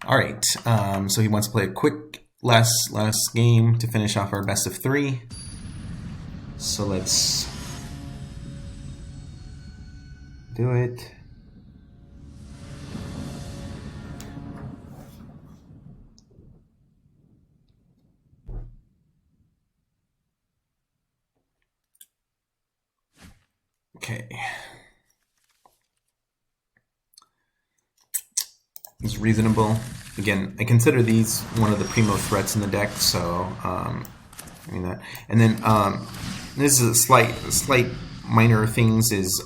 All right, so he wants to play a quick last game to finish off our best of 3. So let's do it. Okay. It's reasonable. Again, I consider these one of the primo threats in the deck, so I mean that. And then this is a slight minor things is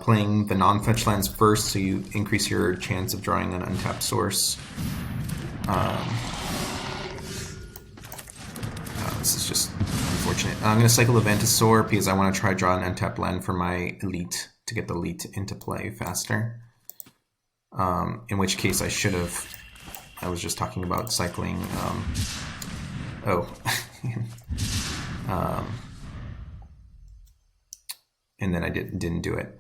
playing the non-fetch lands first, so you increase your chance of drawing an untapped source. This is just unfortunate. I'm going to cycle the Vantasaur because I want to try draw an untapped land for my elite to get the elite into play faster. In which case I should have. I was just talking about cycling. And then I didn't do it.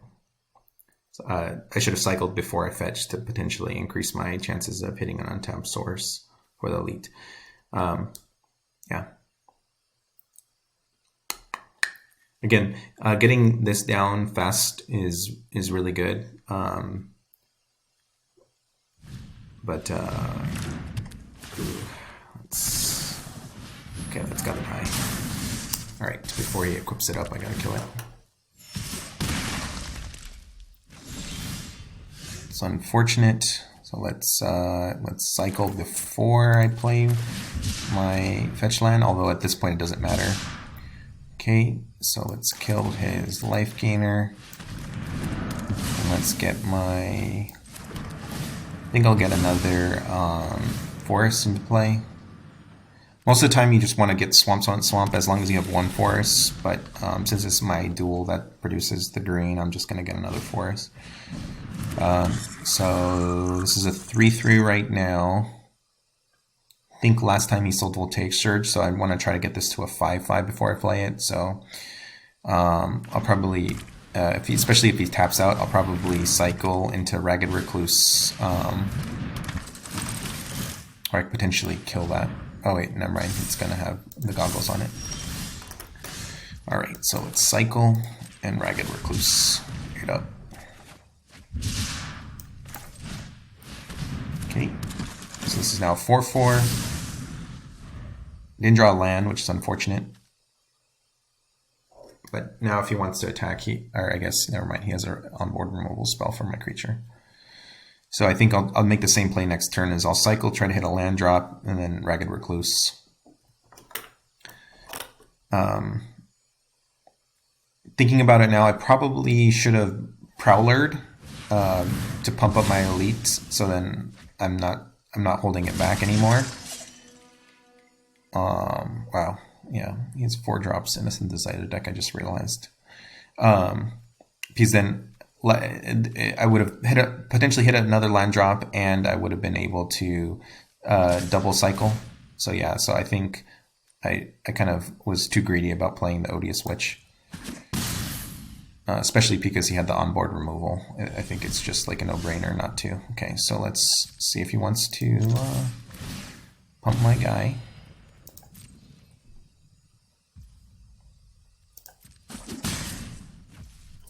So, I should have cycled before I fetched to potentially increase my chances of hitting an untapped source for the elite. Yeah. Again, getting this down fast is really good. But let's gotta die. All right, before he equips it up, I gotta kill it. It's unfortunate. So let's cycle before I play my fetch land. Although at this point it doesn't matter. Okay, so let's kill his life gainer. And let's get my. I think I'll get another forest into play. Most of the time you just want to get swamps on swamp as long as you have one forest, but since it's my duel that produces the green, I'm just going to get another forest. So this is a 3/3 right now. I think last time he sold Voltaic Surge, so I want to try to get this to a 5/5 before I play it. So I'll probably... especially if he taps out, I'll probably cycle into Ragged Recluse, or I could potentially kill that. Oh wait, never mind, it's gonna have the goggles on it. Alright, so let's cycle and Ragged Recluse. Get up. Okay, so this is now 4/4. Didn't draw a land, which is unfortunate. But now if he wants to attack, or I guess, never mind, he has an onboard removal spell for my creature. So I think I'll make the same play next turn, as I'll cycle, try to hit a land drop, and then Ragged Recluse. Thinking about it now, I probably should have Prowlered to pump up my elite, so then I'm not holding it back anymore. Wow. Yeah, he has 4 drops in a synthesizer deck, I just realized. Because then I would have potentially hit another land drop, and I would have been able to double cycle. So yeah, so I think I kind of was too greedy about playing the Odious Witch. Especially because he had the onboard removal. I think it's just like a no-brainer not to. Okay, so let's see if he wants to pump my guy.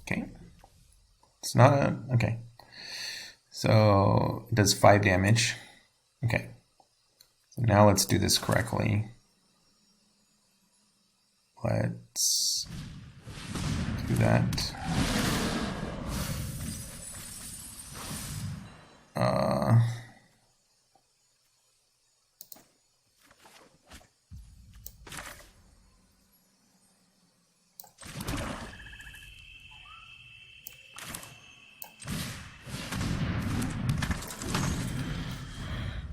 Okay, it's not a, okay. So it does 5 damage. Okay, so now let's do this correctly. Let's do that.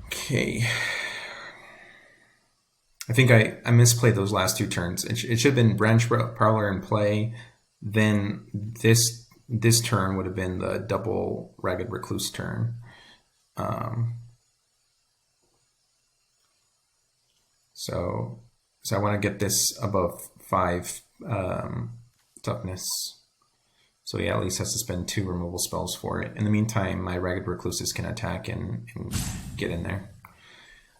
Okay. I think I misplayed those last 2 turns. It should have been Blanchwood Prowler in play. Then this turn would have been the double Ragged Recluse turn. So I want to get this above 5 toughness. So he at least has to spend 2 removal spells for it. In the meantime, my Ragged Recluses can attack and get in there.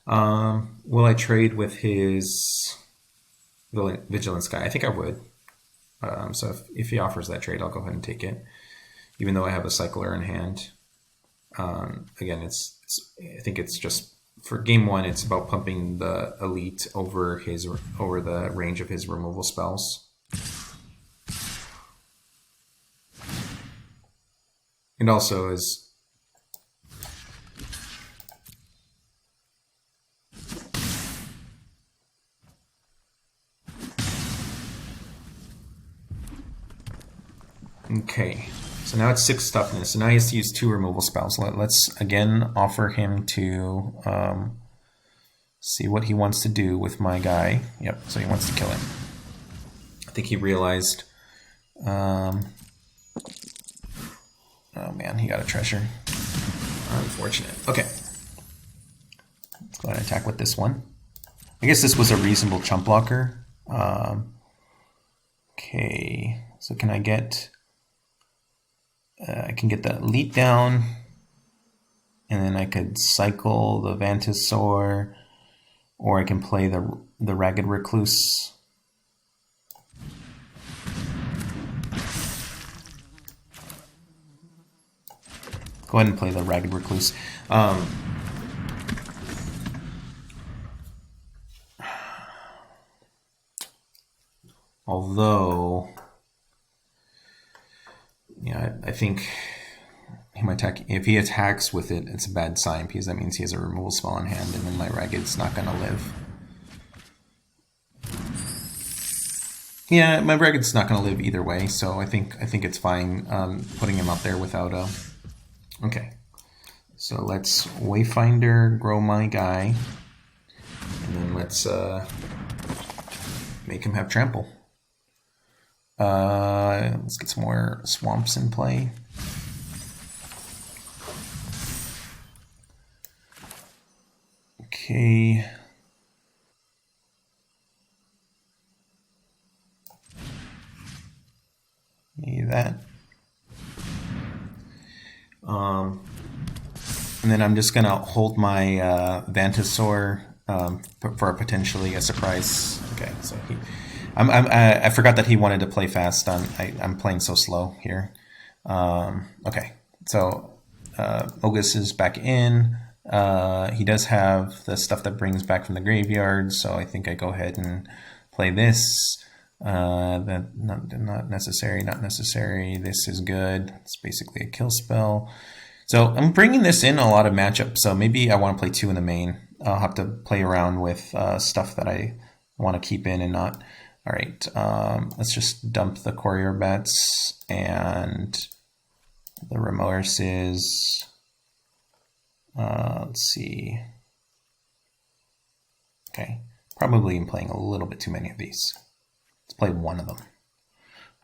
Will I trade with his Vigilance guy? I think I would. So if he offers that trade, I'll go ahead and take it, even though I have a Cycler in hand. Again, I think it's just for game 1. It's about pumping the elite over the range of his removal spells. It also is okay. So now it's 6 toughness. So now he has to use 2 removal spells. Let's again offer him to see what he wants to do with my guy. Yep. So he wants to kill him. I think he realized. Oh man, he got a treasure. Unfortunate. Okay. Let's go ahead and attack with this one. I guess this was a reasonable chump blocker. Okay. So can I get... I can get the elite down. And then I could cycle the Vantasaur. Or I can play the Ragged Recluse. Go ahead and play the Ragged Recluse. Although, yeah, I think he might attack. If he attacks with it, it's a bad sign because that means he has a removal spell in hand, and then my Ragged's not going to live. Yeah, my Ragged's not going to live either way, so I think it's fine putting him out there without a... Okay, so let's Wayfinder grow my guy, and then let's make him have trample. Let's get some more swamps in play. Okay. Need that. And then I'm just gonna hold my Vantasaur for potentially a surprise. Okay, so I forgot that he wanted to play fast. I'm playing so slow here. Okay, so Mogis is back in. He does have the stuff that brings back from the graveyard, so I think I go ahead and play this. That not necessary, not necessary. This is good. It's basically a kill spell. So I'm bringing this in a lot of matchups. So maybe I want to play 2 in the main. I'll have to play around with stuff that I want to keep in and not. All right, let's just dump the Courier Bats and the Remorses. Let's see. Okay, probably I'm playing a little bit too many of these. Let's play 1 of them.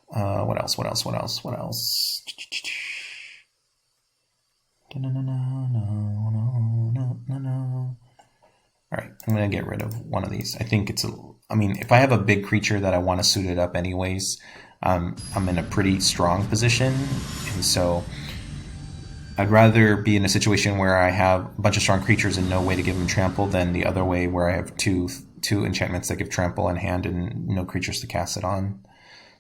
What else? What else? What else? What else? All right, I'm gonna get rid of 1 of these. I think it's I mean, if I have a big creature that I want to suit it up anyways, I'm in a pretty strong position, and so I'd rather be in a situation where I have a bunch of strong creatures and no way to give them trample than the other way where I have two enchantments that give trample in hand and no creatures to cast it on.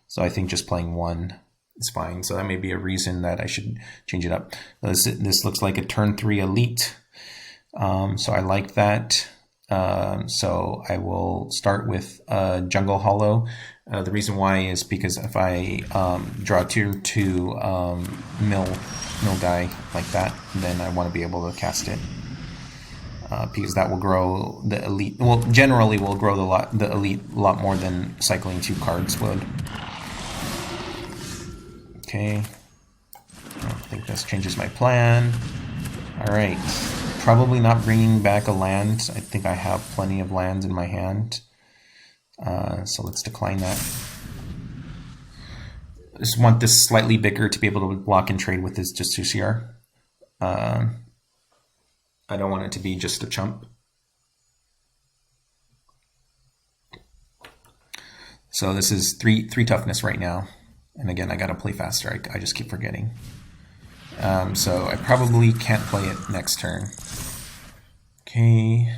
So I think just playing 1 is fine. So that may be a reason that I should change it up. This looks like a turn 3 elite. So I like that. So I will start with Jungle Hollow. The reason why is because if I draw a tier 2 mill guy like that, then I want to be able to cast it. Because that will grow the elite. Well, generally will grow the elite a lot more than cycling 2 cards would. Okay. I don't think this changes my plan. All right. Probably not bringing back a land. I think I have plenty of lands in my hand. So let's decline that. I just want this slightly bigger to be able to block and trade with this just 2 CR. I don't want it to be just a chump. So this is 3 toughness right now. And again, I gotta play faster. I just keep forgetting. So I probably can't play it next turn. Okay.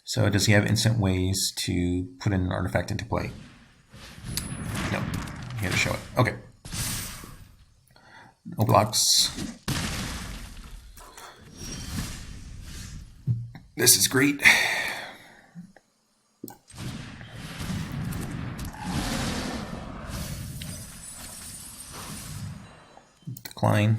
So does he have instant ways to put in an artifact into play? No. He had to show it. Okay. No blocks. This is great. Decline.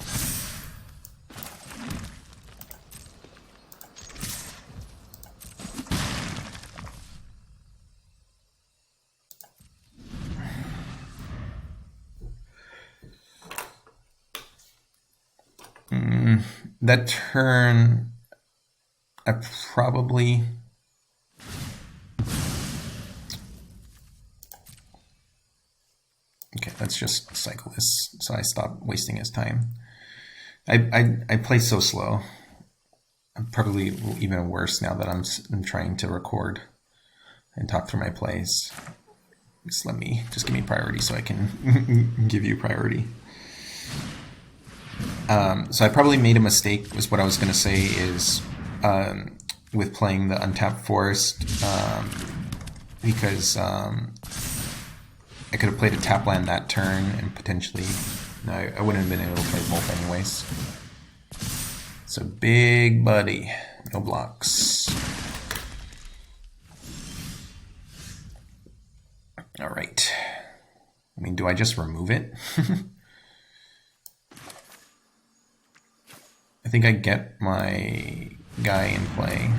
That turn, I probably... Okay, let's just cycle this so I stop wasting his time. I play so slow. I'm probably even worse now that I'm trying to record and talk through my plays. Just give me priority so I can give you priority. So I probably made a mistake, was what I was going to say, is with playing the Untapped Forest, because I could have played a tap land that turn and potentially... No, I wouldn't have been able to play both anyways. So big buddy, no blocks. All right. I mean, do I just remove it? I think I get my guy in play.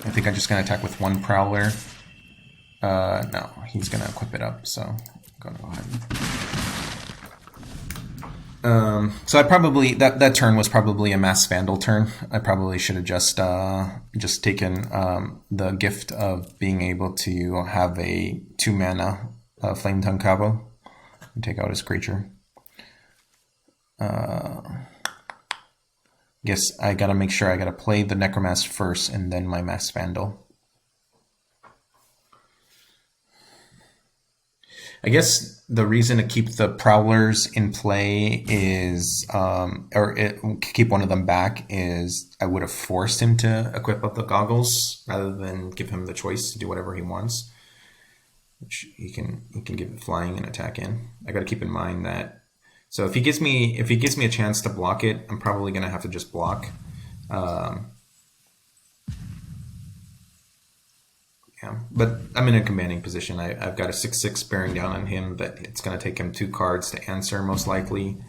I think I'm just going to attack with one Prowler. No, he's going to equip it up, so I'm going to go ahead. So I probably, that turn was probably a Masked Vandal turn. I probably should have just taken the gift of being able to have a 2-mana Flame Tongue Cabo and take out his creature. Guess I gotta make sure I gotta play the Necromass first and then my Masked Vandal. I guess the reason to keep the Prowlers in play is, keep one of them back, is I would have forced him to equip up the goggles rather than give him the choice to do whatever he wants. Which he can give it flying and attack in. I gotta keep in mind that. So if he gives me a chance to block it, I'm probably gonna have to just block. Yeah, but I'm in a commanding position. I've got a 6/6 bearing down on him that it's gonna take him 2 cards to answer most likely.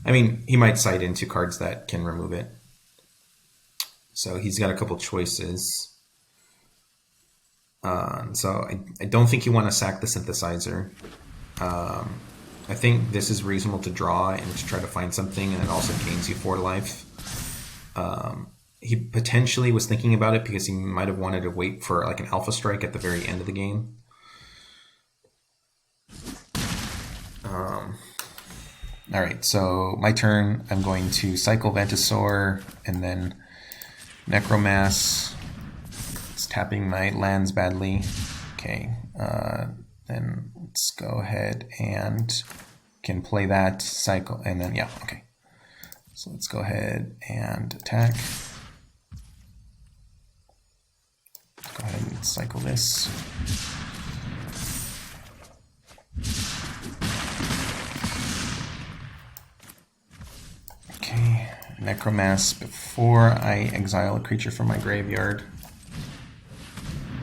I mean, he might side in 2 cards that can remove it. So he's got a couple choices. So I don't think you want to sack the Synthesizer. I think this is reasonable to draw and to try to find something, and it also gains you 4 life. He potentially was thinking about it because he might have wanted to wait for like an Alpha Strike at the very end of the game. Alright, so my turn. I'm going to cycle Vantasaur and then Necromass. It's tapping my lands badly. Okay, then let's go ahead and can play that, cycle, and then, yeah, okay. So let's go ahead and attack. Go ahead and cycle this. Okay, Necromass before I exile a creature from my graveyard.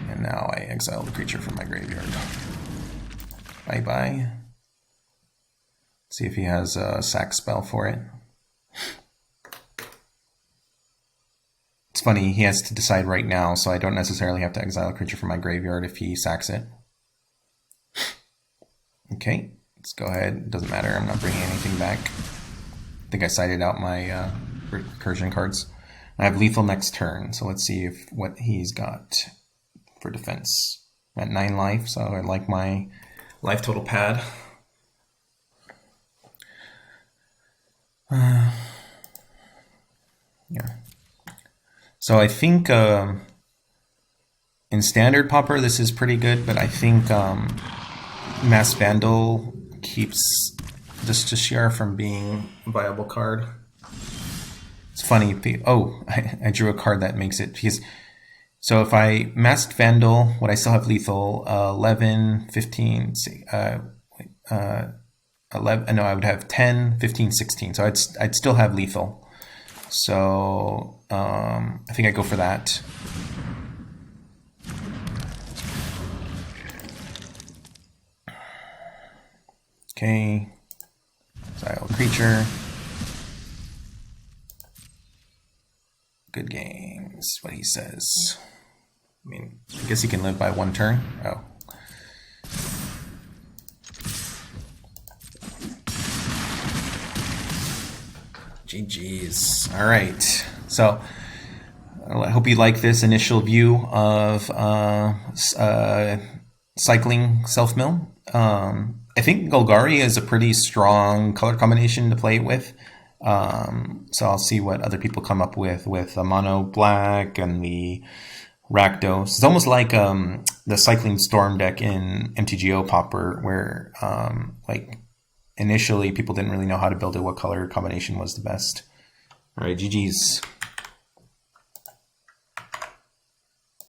And now I exile the creature from my graveyard. Bye-bye. See if he has a sack spell for it. It's funny, he has to decide right now, so I don't necessarily have to exile a creature from my graveyard if he sacks it. Okay, let's go ahead. It doesn't matter, I'm not bringing anything back. I think I sided out my recursion cards. I have lethal next turn, so let's see what he's got for defense. I'm at 9 life, so I like my life total pad. Yeah. So I think in standard Pauper this is pretty good, but I think Masked Vandal keeps this Justiciar from being a viable card. It's funny. I drew a card that makes it, because so if I Masked Vandal, would I still have lethal? 11, 15, 11. No, I would have 10, 15, 16. So I'd still have lethal. So I think I go for that. Okay. Exile creature. Good games, what he says. I mean, I guess he can live by one turn. Oh. GG's. All right. So I hope you like this initial view of cycling self-mill. I think Golgari is a pretty strong color combination to play with. So I'll see what other people come up with the mono black and the Rakdos. It's almost like the Cycling Storm deck in MTGO Pauper, where like initially people didn't really know how to build it, what color combination was the best. All right, GG's.